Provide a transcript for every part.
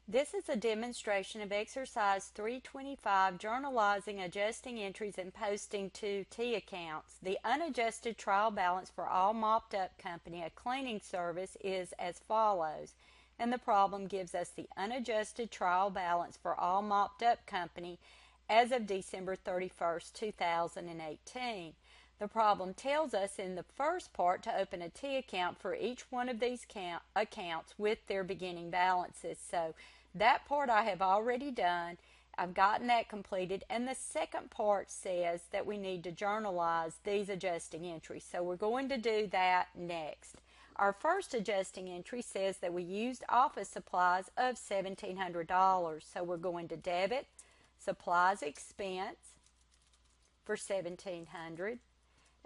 This is a demonstration of exercise 325, journalizing, adjusting entries, and posting to T accounts. The unadjusted trial balance for All Mopped Up Company, a cleaning service, is as follows. And the problem gives us the unadjusted trial balance for All Mopped Up Company as of December 31st, 2018. The problem tells us in the first part to open a T account for each one of these accounts with their beginning balances. So that part I have already done. I've gotten that completed. And the second part says that we need to journalize these adjusting entries. So we're going to do that next. Our first adjusting entry says that we used office supplies of $1,700. So we're going to debit supplies expense for $1,700.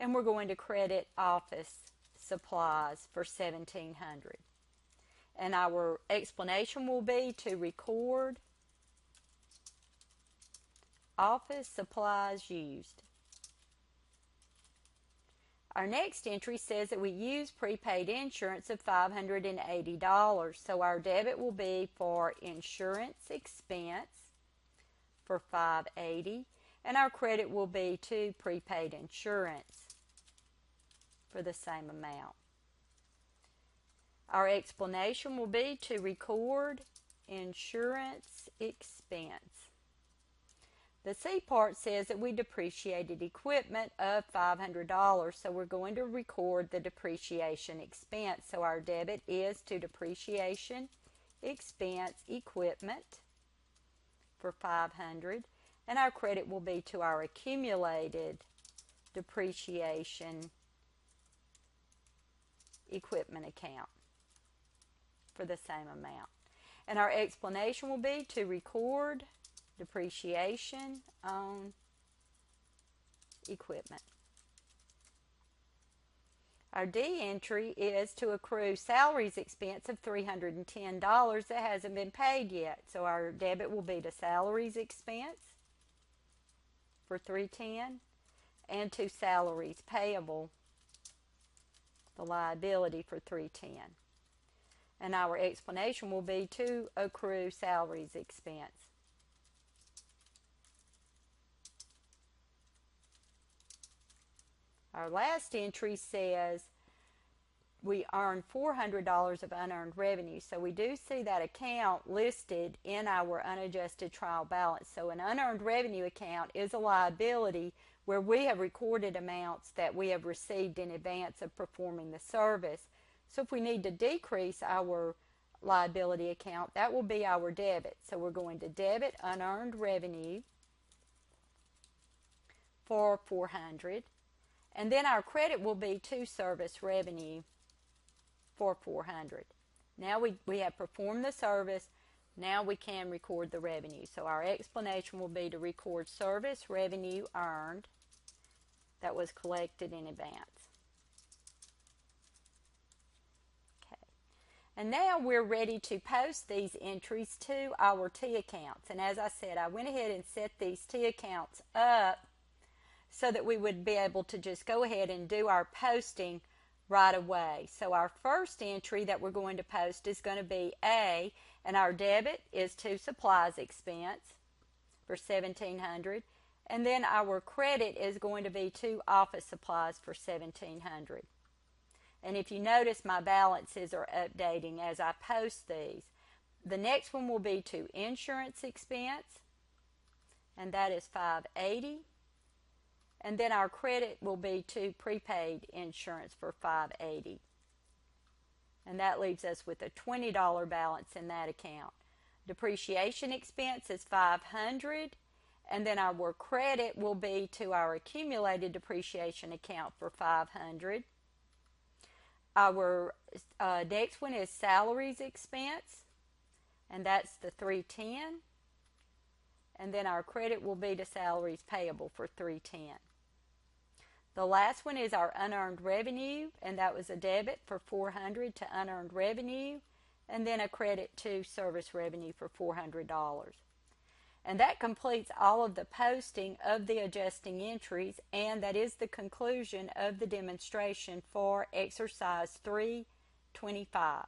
And we're going to credit office supplies for $1,700. And our explanation will be to record office supplies used. Our next entry says that we use prepaid insurance of $580. So our debit will be for insurance expense for $580, and our credit will be to prepaid insurance for the same amount. Our explanation will be to record insurance expense. The C part says that we depreciated equipment of $500, so we're going to record the depreciation expense. So our debit is to depreciation expense equipment for $500, and our credit will be to our accumulated depreciation equipment account for the same amount. And our explanation will be to record depreciation on equipment. Our D entry is to accrue salaries expense of $310 that hasn't been paid yet. So our debit will be to salaries expense for $310 and to salaries payable, the liability, for $310. And our explanation will be to accrue salaries expense. Our last entry says we earned $400 of unearned revenue. So we do see that account listed in our unadjusted trial balance. So an unearned revenue account is a liability where we have recorded amounts that we have received in advance of performing the service. So if we need to decrease our liability account, that will be our debit. So we're going to debit unearned revenue for $400. And then our credit will be to service revenue for $400. Now we have performed the service. Now we can record the revenue. So our explanation will be to record service revenue earned that was collected in advance. Okay. And now we're ready to post these entries to our T accounts. And as I said, I went ahead and set these T accounts up so that we would be able to just go ahead and do our posting right away. So our first entry that we're going to post is going to be A, and our debit is to supplies expense for $1,700, and then our credit is going to be to office supplies for $1,700. And if you notice, my balances are updating as I post these. The next one will be to insurance expense, and that is $580. And then our credit will be to prepaid insurance for $580. And that leaves us with a $20 balance in that account. Depreciation expense is $500. And then our credit will be to our accumulated depreciation account for $500. Our next one is salaries expense, and that's the $310. And then our credit will be to salaries payable for $310. The last one is our unearned revenue, and that was a debit for $400 to unearned revenue, and then a credit to service revenue for $400. And that completes all of the posting of the adjusting entries, and that is the conclusion of the demonstration for exercise 325.